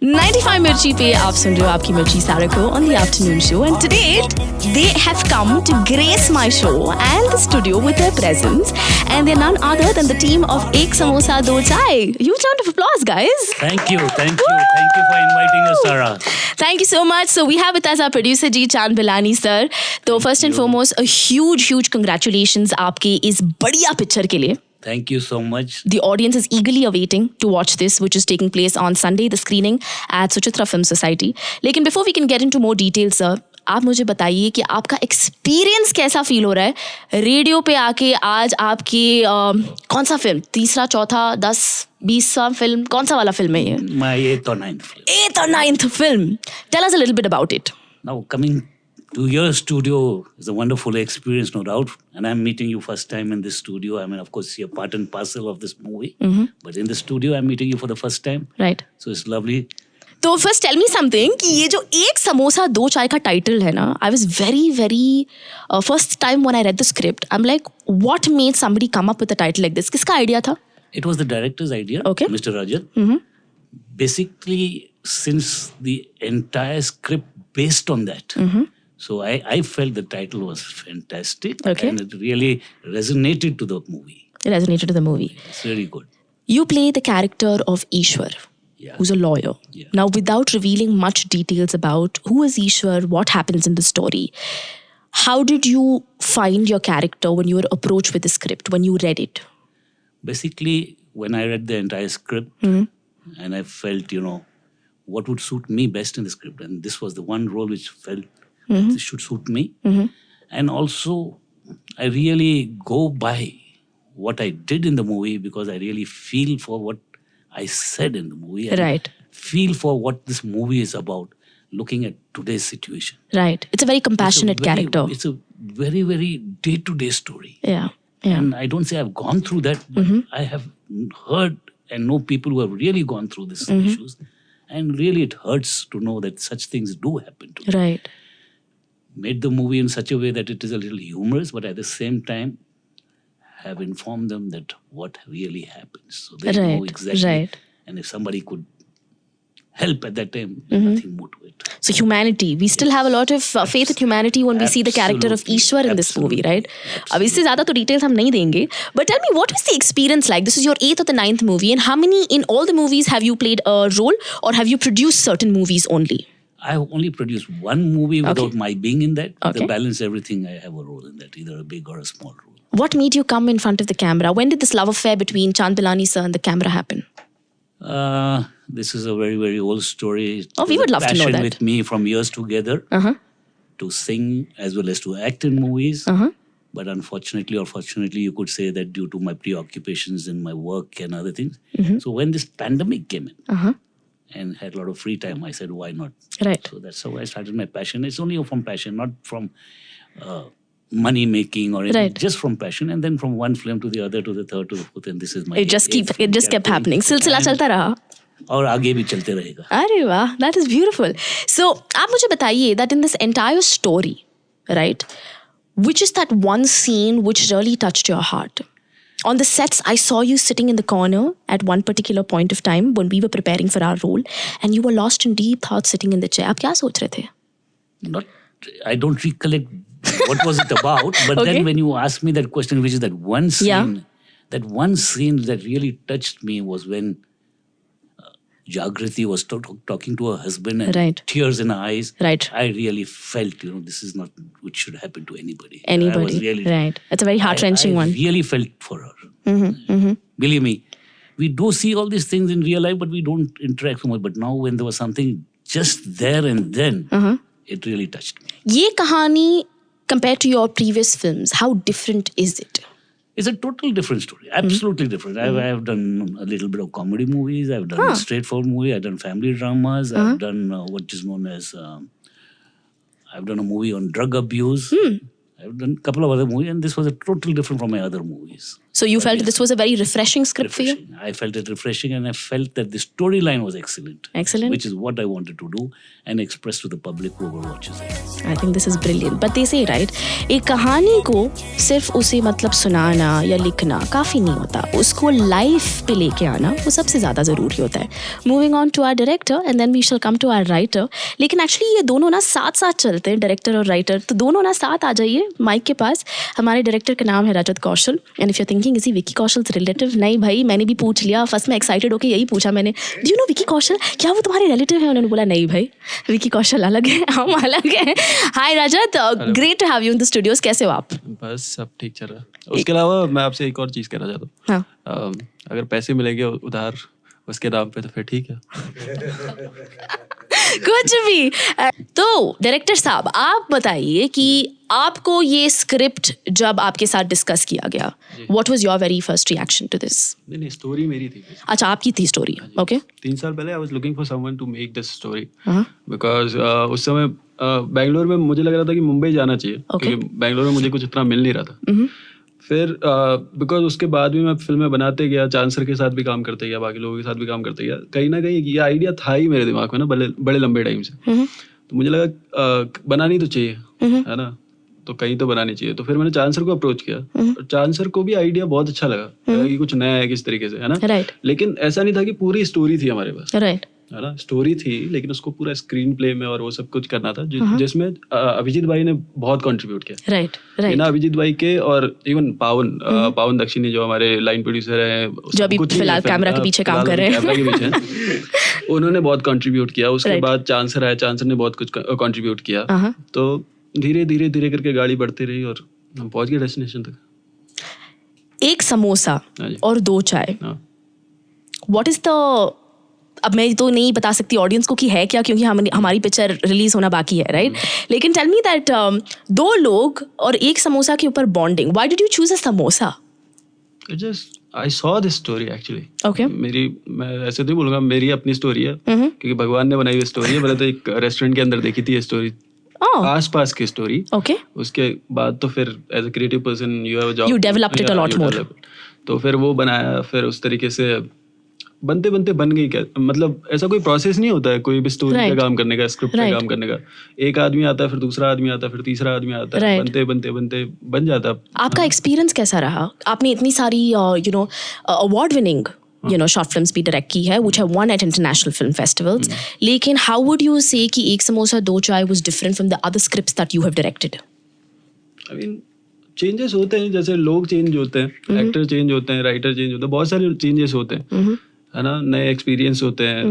95 Mirchi पे आप सुन रहे हो आपकी मिर्ची सारा को on the afternoon show, and today they have come to grace my show and the studio with their presence, and they're none other than the team of Ek Samosa Do Chai. Huge round of applause, guys. Thank you for inviting us, Sarah. Thank you so much. So we have with us our producer Ji Chand Belani sir. So first and foremost, a huge congratulations आपके इस बढ़िया picture के लिए. Thank you so much. The audience is eagerly awaiting to watch this, which is taking place on Sunday, the screening at Suchitra Film Society. लेकिन before we can get into more details, sir, आप मुझे बताइए कि आपका experience कैसा feel हो रहा है रेडियो पे आके आज आपकी कौन सा फिल्म, तीसरा, चौथा, 10, 20वां फिल्म, कौन सा वाला फिल्म है ये? My 8th or 9th film. 8th or 9th film. Tell us a little bit about it. Now coming to your studio is a wonderful experience, no doubt. And I'm meeting you first time in this studio. I mean, of course, you're part and parcel of this movie. Mm-hmm. But in the studio, I'm meeting you for the first time. Right. So it's lovely. तो first tell me something कि ये जो एक समोसा दो चाय का title है ना, I was very first time when I read the script, I'm like, what made somebody come up with a title like this? किसका आइडिया था? It was the director's idea, okay. Mr. Rajat. Mm-hmm. Basically, since the entire script based on that, mm-hmm. So I felt the title was fantastic, okay. And it really resonated to the movie. It resonated to the movie. It's really good. You play the character of Ishwar, who's a lawyer. Yeah. Now, without revealing much details about who is Ishwar, what happens in the story, how did you find your character when you were approached with the script, when you read it? Basically, when I read the entire script, mm-hmm. and I felt, what would suit me best in the script. And this was the one role which felt mm-hmm. this should suit me. Mm-hmm. And also, I really go by what I did in the movie because I really feel for what I said in the movie. Right. Feel for what this movie is about, looking at today's situation. Right. It's a very compassionate character. It's a very day-to-day story. Yeah. And I don't say I've gone through that, but mm-hmm. I have heard and know people who have really gone through these mm-hmm. issues. And really it hurts to know that such things do happen to me. Right. Made the movie in such a way that it is a little humorous, but at the same time, have informed them that what really happens. So they know exactly. Right. And if somebody could help at that time, mm-hmm. nothing more to it. So humanity. We still have a lot of faith in humanity when we see the character of Ishwar in this movie, right? अब इससे ज़्यादा तो details हम नहीं देंगे. But tell me, what was the experience like? This is your 8th or the 9th movie, and how many in all the movies have you played a role, or have you produced certain movies only? I have only produced one movie without my being in that. Okay. The balance, everything, I have a role in that, either a big or a small role. What made you come in front of the camera? When did this love affair between Chand Belani sir and the camera happen? This is a very old story. Oh, we would love to know that. Passion with me from years together to sing as well as to act in movies. But unfortunately or fortunately, you could say that due to my preoccupations in my work and other things. Mm-hmm. So when this pandemic came in and had a lot of free time, I said, why not? Right. So that's how I started my passion. It's only from passion, not from money making or anything, just from passion, and then from one film to the other to the third to the fourth, and this is my. It just kept happening. सिलसिला चलता रहा. और आगे भी चलते रहेगा. अरे वाह, that is beautiful. So आप मुझे बताइए that in this entire story, right, which is that one scene which really touched your heart? On the sets, I saw you sitting in the corner at one particular point of time when we were preparing for our role, and you were lost in deep thought sitting in the chair. आप क्या सोच रहे थे? I don't recollect what was it about, but then when you ask me that question, which is that one scene, that one scene that really touched me was when Jagriti was talking to her husband and tears in her eyes. Right. I really felt, this is not which should happen to anybody. I was really, It's a very heart-wrenching one. I really felt for her. Mm-hmm. Mm-hmm. Believe me, we do see all these things in real life, but we don't interact so much. But now when there was something just there and then, it really touched me. ये कहानी, compared to your previous films, how different is it? It's a total different story. Absolutely different. I've done a little bit of comedy movies. I've done straightforward movie. I've done family dramas. I've done what is known as... I've done a movie on drug abuse. I've done a couple of other movies, and this was a totally different from my other movies. So you felt this was a very refreshing script for you? I felt it refreshing, and I felt that the storyline was excellent. Excellent. Which is what I wanted to do and express to the public whoever watches it. I think this is brilliant. But they say, right, एक कहानी को सिर्फ उसे मतलब सुनाना या लिखना काफ़ी नहीं होता, उसको लाइफ पे लेके आना वो सबसे ज़्यादा ज़रूरी होता है. Moving on to our director and then we shall come to our writer. लेकिन एक्चुअली ये दोनों ना साथ साथ चलते हैं, डायरेक्टर और राइटर. तो दोनों ना साथ आ जाइए माइक के पास. हमारे डायरेक्टर का नाम है Rajat Kaushal. And if you thinking is he Vicky Kaushal relative, नहीं भाई, मैंने भी पूछ लिया. फर्स्ट में एक्साइटेड होकर यही पूछा मैंने, do you know Vicky Kaushal, क्या वो तुम्हारे रिलेटिव है? उन्होंने बोला नहीं भाई, विकी कौशल अलग है, हम अलग हैं. Hi Rajat, great to have you in the studios. कैसे हो आप? बस सब ठीक चल रहा है. उसके अलावा मैं आपसे एक और चीज़ कहना चाहता हूँ. हाँ. अगर पैसे मिलेंगे उधार उसके नाम पे तो फिर ठीक है. कुछ भी. तो डायरेक्टर साहब, आप बताइए कि आपको ये स्क्रिप्ट जब आपके साथ डिस्कस किया गया, what was your very first reaction to this? नहीं, स्टोरी मेरी थी. अच्छा, आपकी थी स्टोरी. ओके. 3 साल पहले I was looking for someone to make this story, because उस समय बैंगलोर में मुझे लग रहा था कि मुंबई जाना चाहिए, क्योंकि बैंगलोर में मुझे कुछ इतना मिल नहीं रहा था. फिर बिकॉज उसके बाद भी मैं फिल्में बनाते गया, चांसर के साथ भी काम करते गया, बाकी लोगों के साथ भी काम करते गया. कहीं ना कहीं ये आइडिया था ही मेरे दिमाग में ना बड़े लंबे टाइम से. तो मुझे लगा बनानी तो चाहिए, है ना, तो कहीं तो बनानी चाहिए. तो फिर मैंने चांसर को अप्रोच किया और चांसर को भी आइडिया बहुत अच्छा लगा कि कुछ नया है किस तरीके से, है ना. राइट. लेकिन ऐसा नहीं था कि पूरी स्टोरी थी हमारे पास. राइट. है ना, स्टोरी थी, लेकिन उसको पूरा स्क्रीन प्ले में और वो सब कुछ करना था, जिसमें अभिजीत भाई ने बहुत कंट्रीब्यूट किया. राइट. राइट. बिना अभिजीत भाई के और इवन पावन दक्षिणी जो हमारे लाइन प्रोड्यूसर हैं, जो अभी फिलहाल कैमरा के पीछे काम कर रहे हैं, उन्होंने बहुत कंट्रीब्यूट किया. उसके बाद चांसर आया, चांसर ने बहुत कुछ कंट्रीब्यूट किया. तो धीरे धीरे धीरे करके गाड़ी बढ़ती रही और हम पहुंच गए डेस्टिनेशन तक. एक समोसा और 2 चाय, व्हाट इज द, अब मैं तो नहीं बता सकती ऑडियंस को कि है क्या, क्योंकि हमारी पिक्चर रिलीज होना बाकी है, राइट. लेकिन टेल मी दैट 2 लोग और एक समोसा के ऊपर bonding, why did you choose a samosa? Just I saw this story actually. Okay. मैं ऐसे नहीं बोलूंगा, मेरी अपनी स्टोरी है, क्योंकि भगवान ने बनाई हुई स्टोरी है. मैंने तो एक रेस्टोरेंट के अंदर देखी थी ये स्टोरी, आस-पास की स्टोरी. ओके. उसके बाद तो फिर as a creative person you have a job, you developed it a lot more. तो फिर वो बनाया, फिर उस तरीके से बनते बनते बन गई. क्या मतलब, ऐसा कोई प्रोसेस नहीं होता है कोई भी स्टोरी पे काम करने का, स्क्रिप्ट पे काम करने का. एक आदमी आता है, फिर दूसरा आदमी आता है, फिर तीसरा आदमी आता है, बनते बनते बनते बन जाता है. आपका एक्सपीरियंस कैसा रहा? आपने इतनी सारी अवार्ड विनिंग शॉर्ट फिल्म्स भी डायरेक्ट की है, which have won at international film festivals. लेकिन how would you say कि एक समोसा दो चाय was different from the other scripts that you have directed? I mean, changes होते हैं, जैसे लोग चेंज होते हैं, एक्टर चेंज होते हैं, राइटर चेंज होते हैं, बहुत सारे चेंजेस होते हैं, है ना. नए एक्सपीरियंस होते हैं,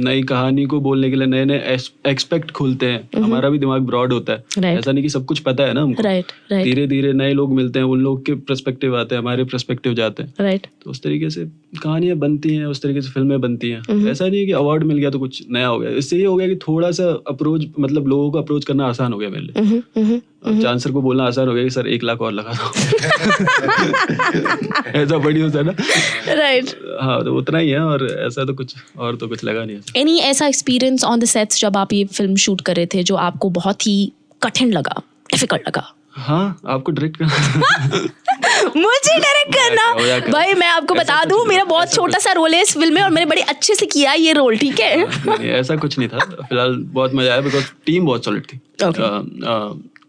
नई कहानी को बोलने के लिए नए नए एक्सपेक्ट खुलते हैं. हमारा भी दिमाग ब्रॉड होता है, ऐसा नहीं कि सब कुछ पता है ना हमको. धीरे धीरे नए लोग मिलते हैं, उन लोग के पर्सपेक्टिव आते हैं, हमारे पर्सपेक्टिव जाते हैं. तो उस तरीके से कहानियां बनती हैं, उस तरीके से फिल्में बनती हैं. ऐसा नहीं है कि अवार्ड मिल गया तो कुछ नया हो गया. इससे ये हो गया कि थोड़ा सा अप्रोच, मतलब लोगों को अप्रोच करना आसान हो गया मेरे लिए. चांसर को बोलना आसान हो गया कि सर 1 लाख और लगा दो. ऐसा बड़ी होता है ना. राइट. हाँ, तो उतना ही है, और ऐसा तो कुछ लगा नहीं. एनी ऐसा एक्सपीरियंस ऑन द सेट्स जब आप ये फिल्म शूट कर रहे थे जो आपको बहुत ही कठिन लगा, डिफिकल्ट लगा? हाँ, आपको डायरेक्ट करना. मुझे डायरेक्ट करना भाई, मैं आपको बता दूं, मेरा बहुत छोटा सा रोल है इस फिल्म में और मैंने बड़े अच्छे से किया ये रोल, ठीक है. नहीं, ऐसा कुछ नहीं था. फिलहाल बहुत मजा आया, बिकॉज टीम बहुत सॉलिड थी.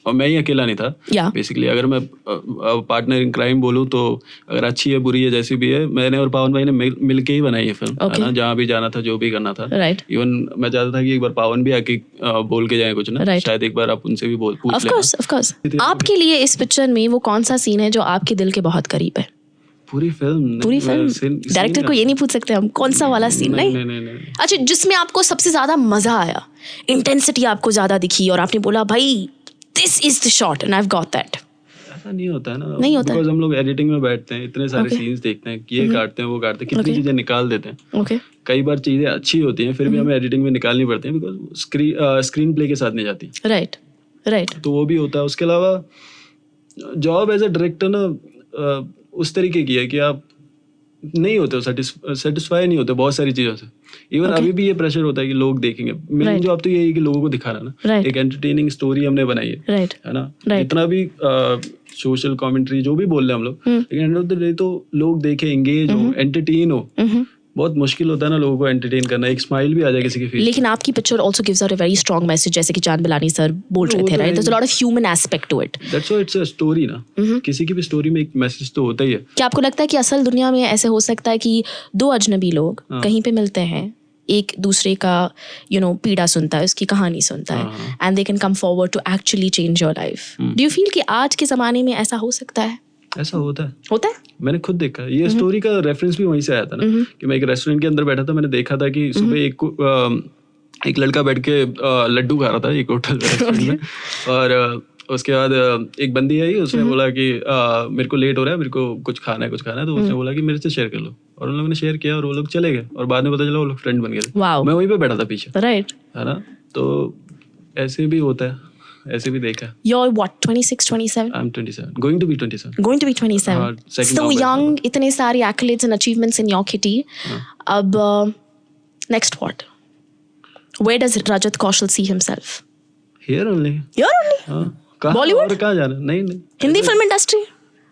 और मैं ही अकेला नहीं था बेसिकली. अगर मैं पार्टनर इन क्राइम बोलूँ तो अगर अच्छी है बुरी है जैसी भी है, मैंने और पावन भाई ने मिल के ही बनाई है फिल्म, है ना. जहाँ भी जाना था, जो भी करना था. इवन मैं चाहता था कि एक बार पावन भी आके बोल के जाए कुछ ना. शायद एक बार आप उनसे भी पूछ लें. आपके लिए इस पिक्चर में वो कौन सा सीन है जो आपके दिल के बहुत करीब है? पूरी फिल्म डायरेक्टर को ये नहीं पूछ सकते हम कौन सा वाला सीन? नहीं. अच्छा, जिसमें आपको सबसे ज्यादा मजा आया, इंटेंसिटी आपको ज्यादा दिखी और आपने बोला भाई this is the shot and I've got that? ऐसा नहीं होता है ना. नहीं होता, बिकॉज़ हम लोग एडिटिंग में बैठते हैं, इतने सारे सीन्स देखते हैं, ये काटते हैं, वो काटते हैं, कितनी चीजें निकाल देते हैं. कई बार चीजें अच्छी होती हैं, फिर भी हमें एडिटिंग में निकालनी पड़ती है, बिकॉज स्क्रीन प्ले के साथ नहीं जाती. राइट. तो वो भी होता है. उसके अलावा जॉब एज अ डायरेक्टर ना उस तरीके की है कि आप नहीं होते, सेटिस्फाई नहीं होते बहुत सारी चीजों से. इवन अभी भी ये प्रेशर होता है कि लोग देखेंगे. मेन जॉब तो ये है कि लोगों को दिखाना ना, एक एंटरटेनिंग स्टोरी हमने बनाई है, है ना. जितना भी सोशल कमेंट्री जो भी बोल रहे हैं हम लोग, लेकिन एंड ऑफ द डे तो लोग देखें, एंगेज हो, एंटरटेन हो. बहुत मुश्किल होता है ना लोगों को एंटरटेन करना, एक स्माइल भी आ जाए किसी के फेस. लेकिन आपकी picture also gives out a very strong message, जैसे कि चांद बिलानी सर बोल रहे थे, right? There is a lot of human aspect to it. That's why it's a story ना. किसी की भी स्टोरी में एक मैसेज तो होता ही है. क्या आपको लगता है कि असल दुनिया में ऐसे हो सकता है कि दो अजनबी लोग कहीं पे मिलते हैं, एक दूसरे का पीड़ा सुनता है, उसकी कहानी सुनता है, and they can come forward to actually change your life? Do you feel कि आज के जमाने में ऐसा हो सकता है? ऐसा होता है. मैंने खुद देखा. ये स्टोरी का रेफरेंस भी वहीं से आया था ना, कि मैं एक रेस्टोरेंट के अंदर बैठा था, मैंने देखा था कि सुबह एक लड़का बैठ के लड्डू खा रहा था एक होटल रेस्टोरेंट में, और उसके बाद एक बंदी आई, उसने बोला कि मेरे को लेट हो रहा है, मेरे को कुछ खाना है. तो उसने बोला कि मेरे से शेयर कर लो, और उन लोगों ने शेयर किया और वो लोग चले गए, और बाद में पता चला वो लोग फ्रेंड बन गए. मैं वहीं पे बैठा था पीछे, राइट, है ना. तो ऐसे भी होता है, ऐसे भी देखा. You're what, 26, 27? I'm 27. Going to be 27. Going to be 27. So young, इतने सारे accolades and achievements in your kitty. अब next what? Where does Rajat Kaushal see himself? Here only. Here only? Bollywood? कहाँ जाना? नहीं. Hindi film industry?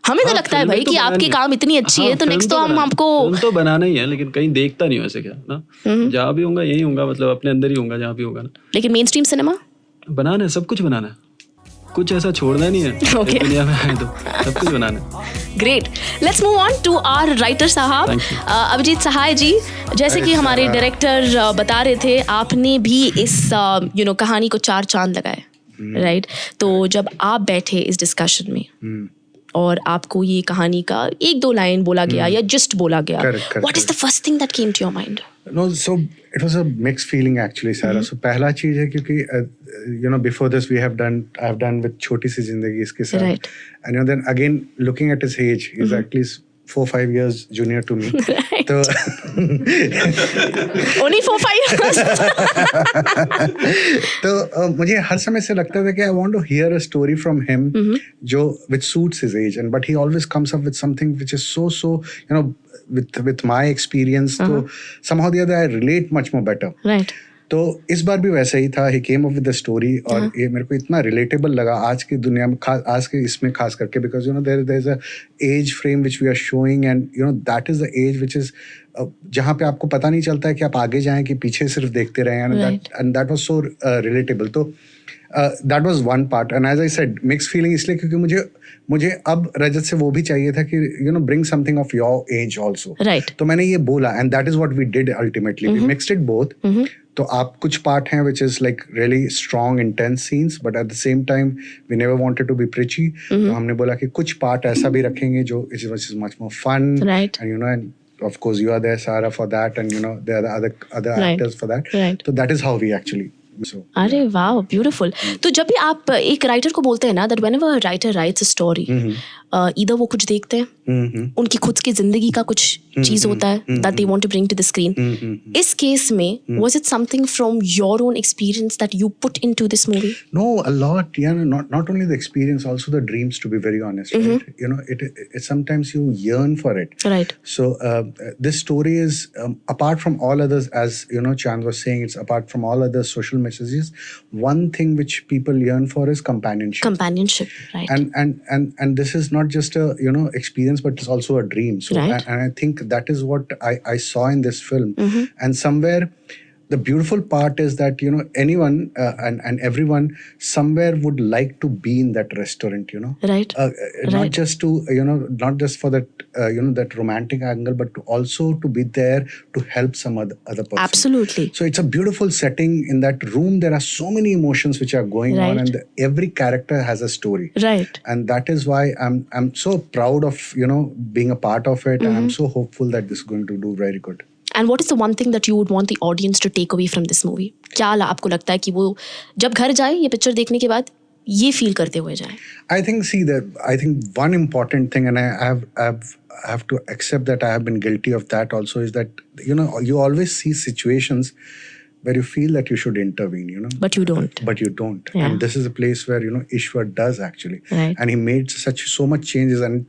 हमें तो लगता है भाई कि आपकी काम इतनी अच्छी है, तो नेक्स्ट तो हम आपको फिल्म तो बनाना ही है, लेकिन कहीं देखता नहीं वैसे क्या ना. जहाँ भी होगा यही होगा, मतलब अपने अंदर ही होगा जहाँ भी होगा ना. लेकिन मेन स्ट्रीम सिनेमा बनाना है, सब कुछ बनाना है, कुछ ऐसा छोड़ना नहीं है. Okay. दुनिया में है तो सब कुछ बनाना है. Great. Let's move on to our writer साहब, अभिजीत सहाय जी. जैसे कि हमारे डायरेक्टर बता रहे थे, आपने भी इस कहानी को 4 चांद लगाए, राइट? तो जब आप बैठे इस डिस्कशन में और आपको ये कहानी का 1-2 लाइन बोला गया या जस्ट बोला गया, what is the first thing that came to your mind? No, so it was a mixed feeling actually, Sarah. So पहला चीज है क्योंकि before this I've done with छोटी सी जिंदगी इसके साथ, right. And then again looking at his age, he's actually 4-5 years junior to me. Right. तो only 4-5 years. तो मुझे हर समय से लगता था कि I want to hear a story from him जो which suits his age, and but he always comes up with something which is so with my experience, तो somehow the other I relate much more better. Right. तो इस बार भी वैसा ही था. He came up with the story और ये मेरे को इतना relatable लगा आज की दुनिया में, आज के इसमें खास करके, because there is a age frame which we are showing, and that is the age which is जहाँ पे आपको पता नहीं चलता है कि आप आगे जाएं कि पीछे सिर्फ देखते रहें, and that was so relatable. तो that was one part, and as I said mixed feeling इसलिए क्योंकि मुझे अब रजत से वो भी चाहिए था कि bring something of your age also. Right. तो मैंने ये बोला, and that is what we did ultimately. We mixed it both. तो आप कुछ पार्ट हैं which is like really strong intense scenes, but at the same time we never wanted to be preachy. तो हमने बोला कि कुछ पार्ट ऐसा भी रखेंगे जो which is much more fun. Right. And and of course you are there, Sarah, for that, and there are the other actors for that. Right. So that is how we actually. So, अरे वाह, beautiful. तो जब भी आप एक writer को बोलते हैं ना, that whenever a writer writes a story, either वो कुछ देखते हैं, उनकी खुद की जिंदगी का कुछ चीज होता है that they want to bring to the screen. इस केस में was it something from your own experience that you put into this movie? No, a lot. Yeah, not only the experience, also the dreams. To be very honest, right? It sometimes you yearn for it. Right. So this story is apart from all others, as Chand was saying, it's apart from all other social messages. One thing which people yearn for is companionship. Companionship, right? And this is not just a experience, but it's also a dream. So right. and I think that is what I saw in this film. And somewhere the beautiful part is that anyone and everyone somewhere would like to be in that restaurant, Right. Not just to not just for that that romantic angle, but to also to be there to help some other person. Absolutely. So it's a beautiful setting. In that room there are so many emotions which are going right. on, and every character has a story. Right. And that is why I'm so proud of being a part of it, and I'm so hopeful that this is going to do very good. And what is the one thing that you would want the audience to take away from this movie? क्या आपको लगता है कि वो जब घर जाए ये पिक्चर देखने के बाद ये फील करते हुए जाए? I think one important thing, and I have to accept that I have been guilty of that also, is that you always see situations where you feel that you should intervene, But you don't. Yeah. And this is a place where Ishwar does actually. Right. And he made so much changes, and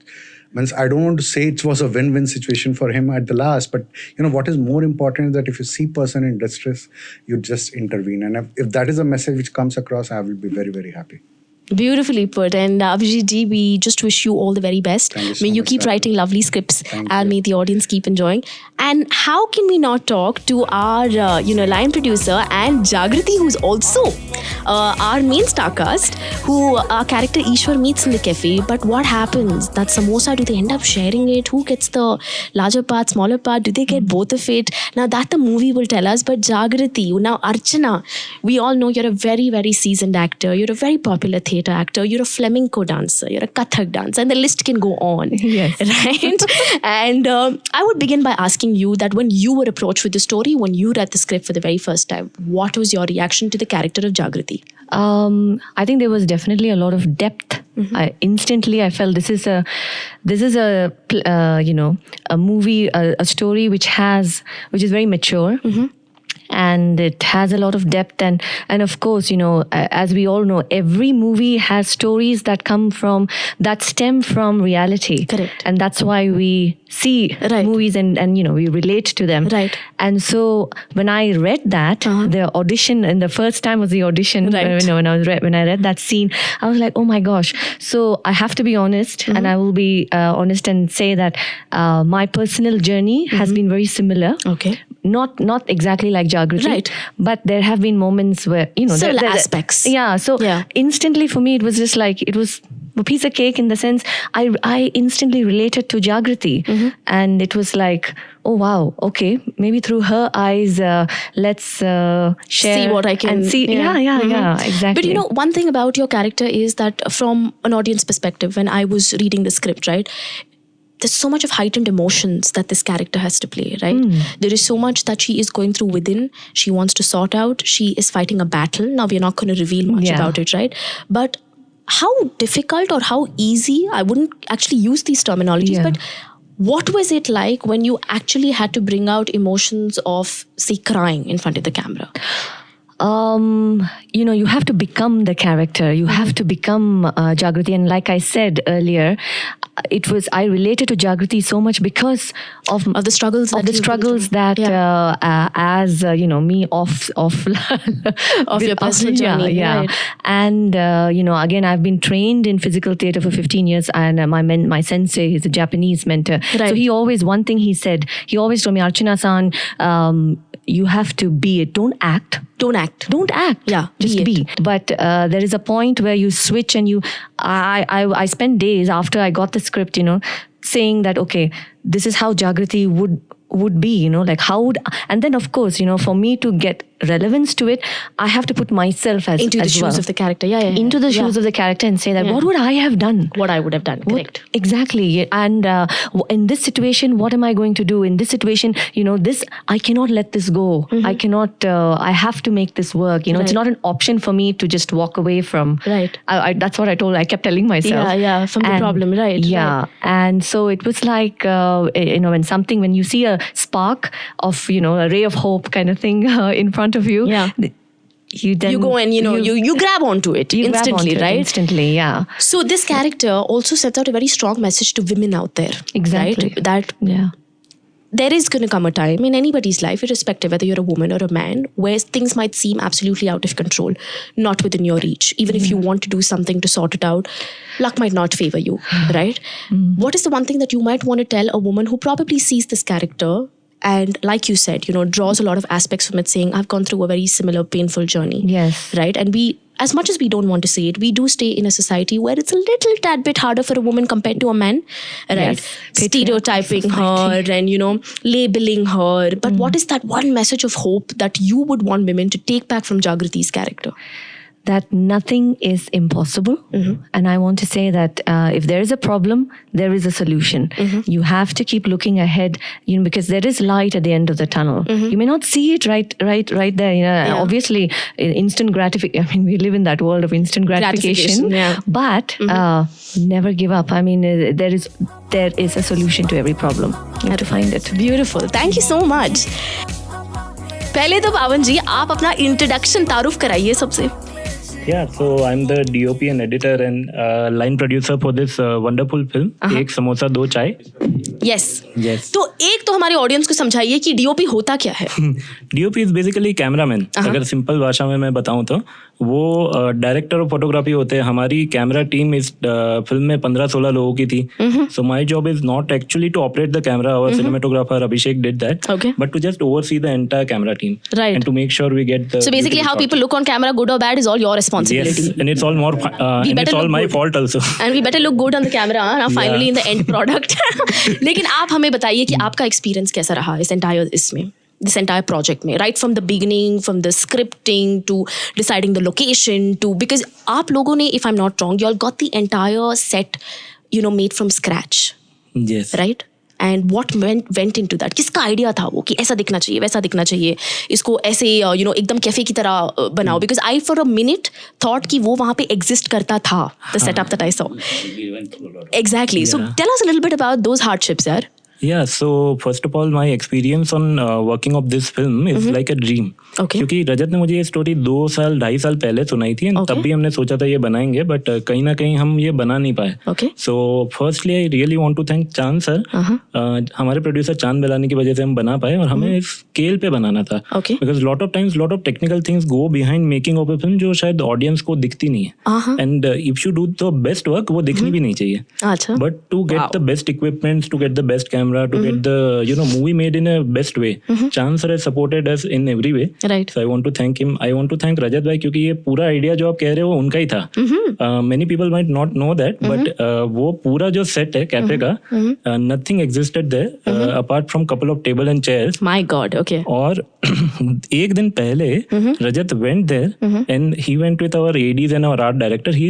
means I don't want to say it was a win-win situation for him at the last, but what is more important is that if you see person in distress, you just intervene. And if that is a message which comes across, I will be very, very happy. Beautifully put. And Abhijeet ji, we just wish you all the very best. Thank you so may you much, keep Sarah. writing lovely scripts, Thank and you. may the audience keep enjoying. And how can we not talk to our line producer and Jagriti, who's also our main star cast, who our character Ishwar meets in the cafe. But what happens? That samosa, do they end up sharing it? Who gets the larger part, smaller part? Do they get both of it? Now that the movie will tell us. But Jagriti, now Archana, we all know you're a very, very seasoned actor. You're a very popular theatre actor. You're a flamenco dancer. You're a Kathak dancer. And the list can go on. Yes. Right? And I would begin by asking you that when you were approached with the story, when you read the script for the very first time, what was your reaction to the character of Jagriti? I think there was definitely a lot of depth. Instantly I felt this is a movie, a story which is very mature. And it has a lot of depth, and of course, as we all know, every movie has stories that stem from reality. Correct. And that's why we see Right. movies and we relate to them. Right. And so when I read that, the audition, and the first time was the audition, Right. when I read that scene, I was like, oh my gosh. So I have to be honest, and I will be honest and say that my personal journey has been very similar. Okay. Not exactly like Jagriti, Right. but there have been moments where Similar aspects. Yeah. So Yeah. instantly for me, it was just like it was a piece of cake in the sense I instantly related to Jagriti, and it was like, oh wow, okay, maybe through her eyes, let's share, See what I can and see. Yeah, exactly. But one thing about your character is that from an audience perspective, when I was reading the script, right, there's so much of heightened emotions that this character has to play, right? There is so much that she is going through within. She wants to sort out. She is fighting a battle. Now, we're not going to reveal much Yeah. about it, right? But how difficult or how easy, I wouldn't actually use these terminologies, Yeah. but what was it like when you actually had to bring out emotions of, say, crying in front of the camera? You have to become the character. You have to become Jagriti. And like I said earlier, I related to Jagriti so much because of the struggles of that the you've been struggles through. that Yeah. as me off Of your personal journey, yeah. right. And again, I've been trained in physical theater for 15 years, and my sensei is a Japanese mentor. Right. So one thing he always told me, Archana-san, you have to be it. Don't act. Don't act. Don't act. Yeah, just be be. But there is a point where you switch, and I spent days after I got the script, saying that, okay, this is how Jagriti would be, like how would, and then of course, for me to get relevance to it, I have to put myself Into the shoes of the character. Yeah. into the shoes of the character and say that, what would I have done? What I would have done. Correct. Exactly. And in this situation, what am I going to do? In this situation, this, I cannot let this go. I cannot, I have to make this work. It's Right. not an option for me to just walk away from. Right. That's what I kept telling myself. Yeah, from the problem, right. Yeah. Right. And so it was like, when you see a spark of, a ray of hope kind of thing in front of you. Yeah. You go and, you grab onto it you grab instantly, onto it right? Instantly, yeah. So this character also sets out a very strong message to women out there. Exactly. Right? That Yeah. there is going to come a time in anybody's life, irrespective whether you're a woman or a man, where things might seem absolutely out of control, not within your reach. Even if you want to do something to sort it out, luck might not favor you, right? What is the one thing that you might want to tell a woman who probably sees this character and, like you said, draws a lot of aspects from it, saying, I've gone through a very similar painful journey. Yes. Right? And as much as we don't want to say it, we do stay in a society where it's a little tad bit harder for a woman compared to a man, right? Yes. Stereotyping her and, labeling her. But what is that one message of hope that you would want women to take back from Jagriti's character? That nothing is impossible. And I want to say that if there is a problem, there is a solution. You have to keep looking ahead, because there is light at the end of the tunnel. You may not see it right there. Yeah. Obviously, instant gratification. I mean, we live in that world of instant gratification. Yeah. But never give up. I mean, there is a solution to every problem. You have to find it. Beautiful. Thank you so much. पहले तो पावन जी आप अपना introduction तारुफ कराइए सबसे. Yeah, so I'm the DOP and editor and line producer for this wonderful film, Ek Samosa Do Chai. Yes. Yes. तो एक तो हमारे ऑडियंस को समझाइए कि डीओपी होता क्या है. DOP is basically cameraman. अगर सिंपल भाषा में मैं बताऊं तो वो डायरेक्टर ऑफ फोटोग्राफी होते हैं. हमारी कैमरा टीम इस फिल्म में 15-16 लोगों की थी. So my job is not actually to operate the camera. Our cinematographer Abhijeet did that. Okay. But to just oversee the entire camera team. Right. And to make sure we get the. So basically, how people look on camera, good or bad, is all your responsibility. Yes, and it's all more. And it's all my fault also. And we better look good on the camera, now finally in the end product. लेकिन आप हमें बताइए कि आपका experience कैसा रहा इस this entire project में, right from the beginning, from the scripting to deciding the location to, because आप लोगों ने, if I'm not wrong, you all got the entire set, made from scratch. Yes. Right? And what went into that? किसका idea था वो कि ऐसा दिखना चाहिए, वैसा दिखना चाहिए, इसको ऐसे एकदम कैफे की तरह बनाओ? Because I for a minute thought कि वो वहाँ पे exist करता था, the setup that I saw. We went through a lot of Exactly. So tell us a little bit about those hardships, yaar. Yeah, so first of all, my experience on working of this film is like a dream. Okay. क्योंकि रजत ने मुझे ये story 2-2.5 साल पहले सुनाई थी, and तब भी हमने सोचा था ये बनाएंगे, बट कहीं ना कहीं हम ये बना नहीं पाए. Okay. So firstly, I really want to thank चांद सर. हमारे प्रोड्यूसर चांद बेलानी की वजह से हम बना पाए, और हमें इस स्केल पे बनाना था. Okay. Because lot of technical things go behind making of a film जो शायद ऑडियंस को दिखती नहीं है. And if you do the best work, वो दिखनी भी नहीं चाहिए. अच्छा. But to get the best equipments, to get the best camera, to get the movie made in a best way, Chand sir has supported us in every way. Right. So I want to thank him. I want to thank Rajat भाई, क्योंकि ये पूरा idea जो आप कह रहे हो उनका ही था. Many people might not know that, but वो पूरा जो सेट है कैफे का, nothing existed there apart from couple of table and chairs. My God. Okay. और एक दिन पहले Rajat went there and he went with our ADs and our art director. He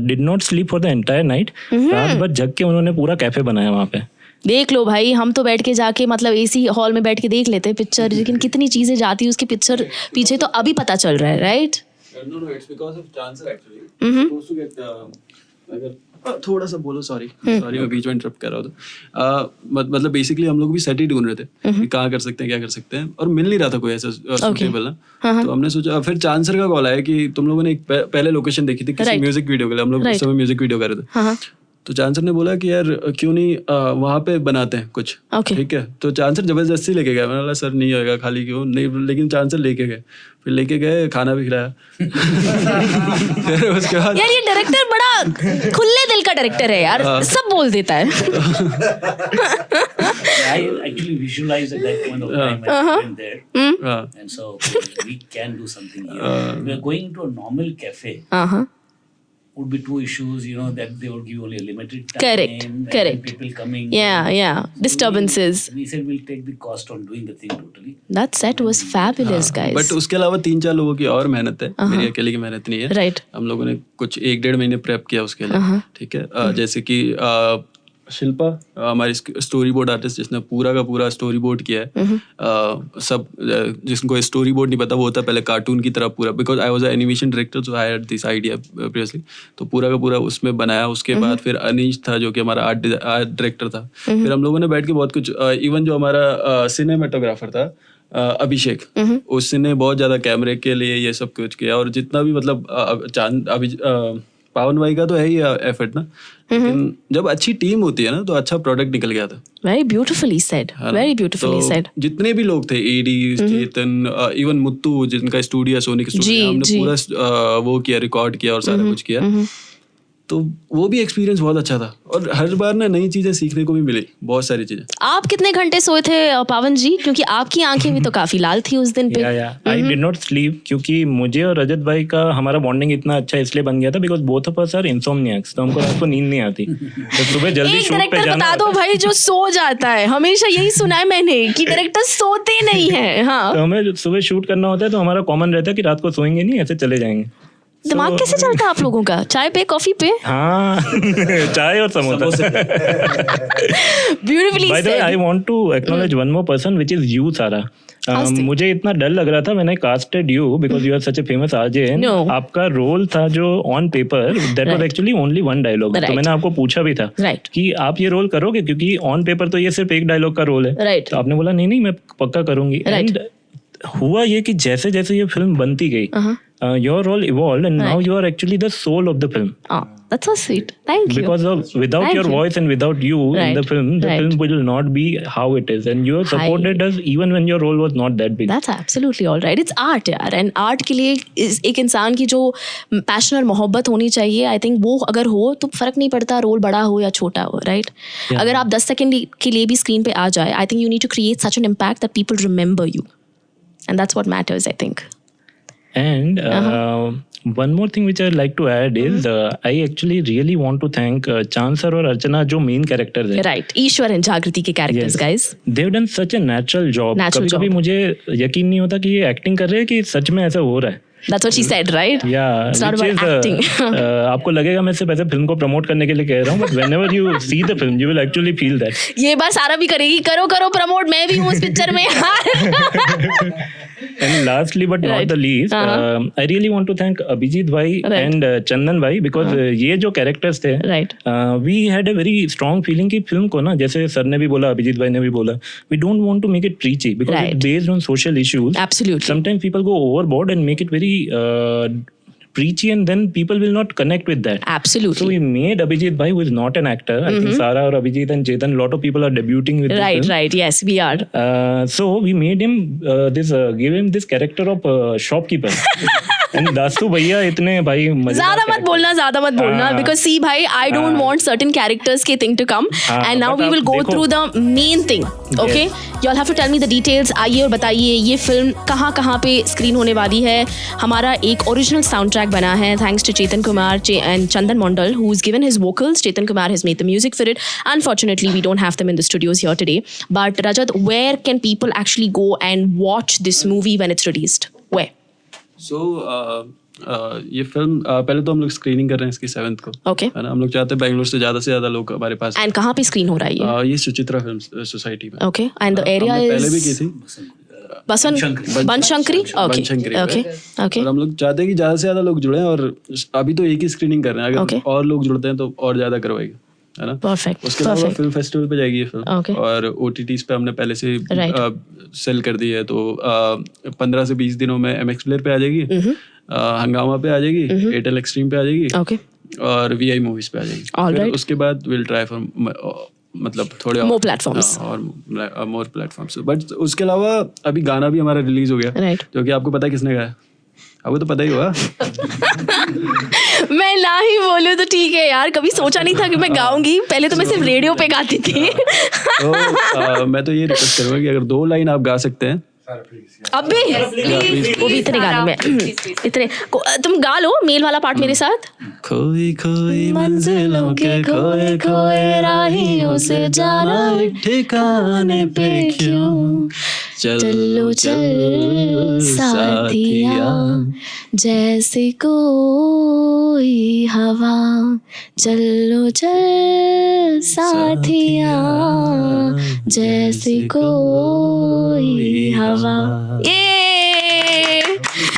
did not sleep for the entire night. रात भर जग के उन्होंने पूरा cafe बनाया वहाँ पे. देख लो भाई, हम तो बैठ के जाके मतलब एसी हॉल में बैठ के देख लेते हैं पिक्चर, लेकिन कितनी चीजें जाती है उसके पिक्चर पीछे तो अभी पता चल रहा है, right? No, it's because of chancer actually. Supposed to get अगर थोड़ा सा बोलो, सॉरी मैं बीच में इंटरप्ट कर रहा हूँ. मतलब बेसिकली हम लोग भी सेट ही ढूंढ रहे थे कि कहाँ कर सकते हैं, क्या कर सकते हैं, और मिल नहीं रहा था कोई ऐसा सूटेबल ना. तो हमने सोचा, फिर चांसर का कॉल आया कि तुम लोगों ने एक पहले लोकेशन देखी थी किसी म्यूजिक वीडियो के लिए. हम लोग उस समय म्यूजिक वीडियो कर रहे थे. तो चांसर ने बोला कि यार क्यों नहीं वहाँ पे बनाते हैं कुछ. ठीक है. तो चांसर जबरदस्ती लेके गया. मैंने बोला सर नहीं होएगा, खाली क्यों नहीं, लेकिन चांसर लेके गए. फिर लेके गए, खाना भी खिलाया. फिर उसके बाद यार ये डायरेक्टर बड़ा खुले दिल का डायरेक्टर है यार, सब बोल देता है. I actually visualized at that point of time when I went there, and so we can do something here. We are going to a normal cafe. Would be two issues, that they would give only a limited time. Correct. And people coming. Yeah. Disturbances. We said we'll take the cost on doing the thing totally. That set was fabulous, guys. But उसके अलावा 3-4 लोगों की और मेहनत है, मेरी अकेले की मेहनत नहीं है. Right. हम लोगों ने कुछ 1-1.5 महीने प्रेप किया उसके लिए. ठीक है. जैसे कि शिल्पा हमारी स्टोरी बोर्ड आर्टिस्ट, जिसने पूरा का पूरा स्टोरी बोर्ड किया है. सब जिसको स्टोरी बोर्ड नहीं पता, वो होता है पहले कार्टून की तरह पूरा, because I was a animation director, so I had this idea previously. तो पूरा का पूरा उसमें बनाया. उसके बाद फिर अनीश था जो कि हमारा आर्ट डायरेक्टर था. फिर हम लोगों ने बैठ के बहुत कुछ, इवन जो हमारा सिनेमेटोग्राफर था अभिषेक, उसने बहुत ज्यादा कैमरे के लिए ये सब कुछ किया. और जितना भी मतलब पावन भाई का तो है ही एफर्ट ना, लेकिन जब अच्छी टीम होती है ना तो अच्छा प्रोडक्ट निकल गया था. Very beautifully said. Very beautifully said. जितने भी लोग थे, एडी, चेतन, इवन मुत्तू जिनका स्टूडियो सोनी का स्टूडियो, हमने पूरा वो किया, रिकॉर्ड किया और सारा कुछ किया. तो वो भी एक्सपीरियंस बहुत अच्छा था. और हर बार ना नई चीजें सीखने को भी मिली, बहुत सारी चीजें. आप कितने घंटे सोए थे पावन जी, क्योंकि आपकी आंखें भी तो काफी लाल थी उस दिन पे? आई डिड नॉट स्लीप, क्योंकि मुझे और रजत भाई का हमारा बॉन्डिंग इतना अच्छा इसलिए बन गया था because both of us are insomniacs. तो हमको रात को नींद नहीं आती, तो सुबह जल्दी शूट पे जाना. बता दो भाई जो सो जाता है, हमेशा यही सुना है मैंने कि डायरेक्टर सोते नहीं है. हाँ, तो हमें सुबह शूट करना होता है, तो हमारा कॉमन रहता है कि रात को सोएंगे नहीं, ऐसे चले जाएंगे. दिमाग कैसे चलता है आप लोगों का? चाय पे, कॉफी पे? हाँ. चाय और samosa. Beautifully By the way, said. I want to acknowledge one more person, which is you, Sara. मुझे इतना डर लग रहा था when I casted you because you are such a famous RJ. No. आपका रोल था जो on paper that was actually only one dialogue. तो मैंने आपको पूछा भी था कि आप ये रोल करोगे, क्योंकि on paper तो ये सिर्फ एक डायलॉग का रोल है. तो आपने बोला नहीं मैं पक्का करूंगी. And हुआ ये कि जैसे जैसे ये फिल्म बनती गई, your role evolved, and now Right. you are actually the soul of the film. Oh, that's so sweet. Thank you. Because without Thank your you. voice and without you in Right. the film will not be how it is. And you have supported us even when your role was not that big. That's absolutely all right. It's art यार, and art के लिए एक इंसान की जो passion और मोहब्बत होनी चाहिए, I think वो अगर हो तो फर्क नहीं पड़ता रोल बड़ा हो या छोटा हो, right? अगर आप 10 सेकंड के लिए भी स्क्रीन पे आ जाए, I think you need to create such an impact that people remember you, and that's what matters, I think. And one more thing which I would like to add is I actually really want to thank Chan sir और अर्चना जो main characters हैं. Right. Ishwar and जागृति के characters, Yes. guys. They've done such a natural job. Natural कभी job. मुझे यकीन नहीं होता कि ये एक्टिंग कर रहे हैं कि सच में ऐसा हो रहा है. That's what she said, right? Yeah, It's not which about acting. आपको लगेगा मैं सिर्फ ऐसे फिल्म को प्रमोट करने के लिए कह रहा हूँ, but whenever you see the film, you will actually feel that. ये बार सारा भी करेगी, करो करो प्रमोट, मैं भी हूँ इस पिक्चर में यार. And lastly but not Right. the least, I really want to thank Abhijeet bhai Right. and Chandan bhai because ये जो characters थे, Right. We had a very strong feeling कि फिल्म को ना, जैसे सर ने भी बोला, अभिजीत भाई ने भी बोला, we don't want to make it preachy because Right. it's based on social issues. Absolutely. Sometimes people go overboard and make it very preachy, and then people will not connect with that. Absolutely. So we made Abhijeet bhai, who is not an actor. I think Sara or Abhijeet and Chetan, a lot of people are debuting with this Right, film. right. Yes, we are. So we made him give him this character of shopkeeper. And Dasu भैया इतने भाई मजेदार ज्यादा मत बोलना because see भाई, I don't want certain characters के thing to come, and now but we will आप go देखो. through the main thing. Okay, you all have to tell me the details. आइए और बताइए ये फिल्म कहाँ पे स्क्रीन होने वाली है. हमारा एक ओरिजिनल साउंड ट्रैक बना है thanks to Chetan Kumar and Chandan Mondal, who's given his vocals. Chetan Kumar has made the music for it. Unfortunately, we don't have them in the studios here today. But Rajat, where can people actually go and watch this movie when it's released? Where? सो ये film पहले तो हम लोग screening कर रहे हैं इसकी 7th को. Okay. है ना, हम लोग चाहते हैं बैंगलोर से ज्यादा लोग हमारे पास. And कहाँ पे स्क्रीन हो रहा है ये? ये सुचित्रा फिल्म सोसाइटी में. Okay, and the area हमने is पहले भी की थी. बनशंकरी. Okay. बनशंकरी Okay. में. Okay. और हम लोग चाहते हैं कि ज्यादा से ज्यादा लोग जुड़े, और अभी तो एक ही स्क्रीनिंग कर रहे हैं. अगर Okay. और लोग जुड़ते हैं तो और ज्यादा करवाएंगे, है ना. Perfect. उसके अलावा Perfect. फिल्म फेस्टिवल पे जाएगी ये फिल्म. Okay. और OTTs पे हमने पहले से Right. सेल कर दी है, तो 15 से 20 दिनों में MXPlayer पे आ जाएगी, हंगामा पे आ जाएगी, एयरटेल xStream पे आ जाएगी, Okay. और VI मूवीज पे आ जाएगी. All फिर right. उसके बाद विल ट्राई फॉर मतलब थोड़े More platforms. और मोर प्लेटफॉर्म्स. बट उसके अलावा अभी गाना भी हमारा रिलीज हो गया, Right. जो कि आपको पता है किसने गाया. आपको तो पता ही होगा. मैं ना ही बोलूं तो ठीक है यार, कभी सोचा नहीं था कि मैं गाऊंगी. पहले तो मैं सिर्फ रेडियो पे गाती थी. तो मैं तो ये रिक्वेस्ट करूंगा कि अगर 2 लाइन आप गा सकते हैं. अब भी वो भी इतने गाने में इतने तुम गा लो मेल वाला पार्ट मेरे साथ. खोई खोई मंजिलों के खोए खोए राहियों से जाना ठिकाने पे क्यों. चलो चल साथिया जैसे कोई हवा. चलो चल साथिया जैसे कोई हवा.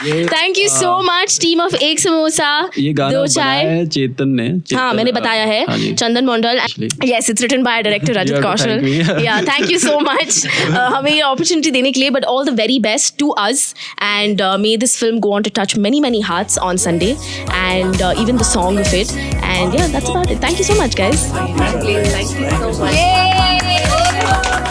Thank you so much team of एक समोसा ये गाना दो बनाया चाय. है चेतन ने. हाँ मैंने बताया हाँ है जी. Chandan Mandal. Yes it's written by director You Rajat have to Kaushal. thank me. या थैंक यू सो मच हमें ये अपॉर्चुनिटी देने के लिए. But all the very best to us and may this film go on to touch many hearts on Sunday and even the song of it. And yeah, that's about it. Thank you so much guys. Thank you so much. Yay!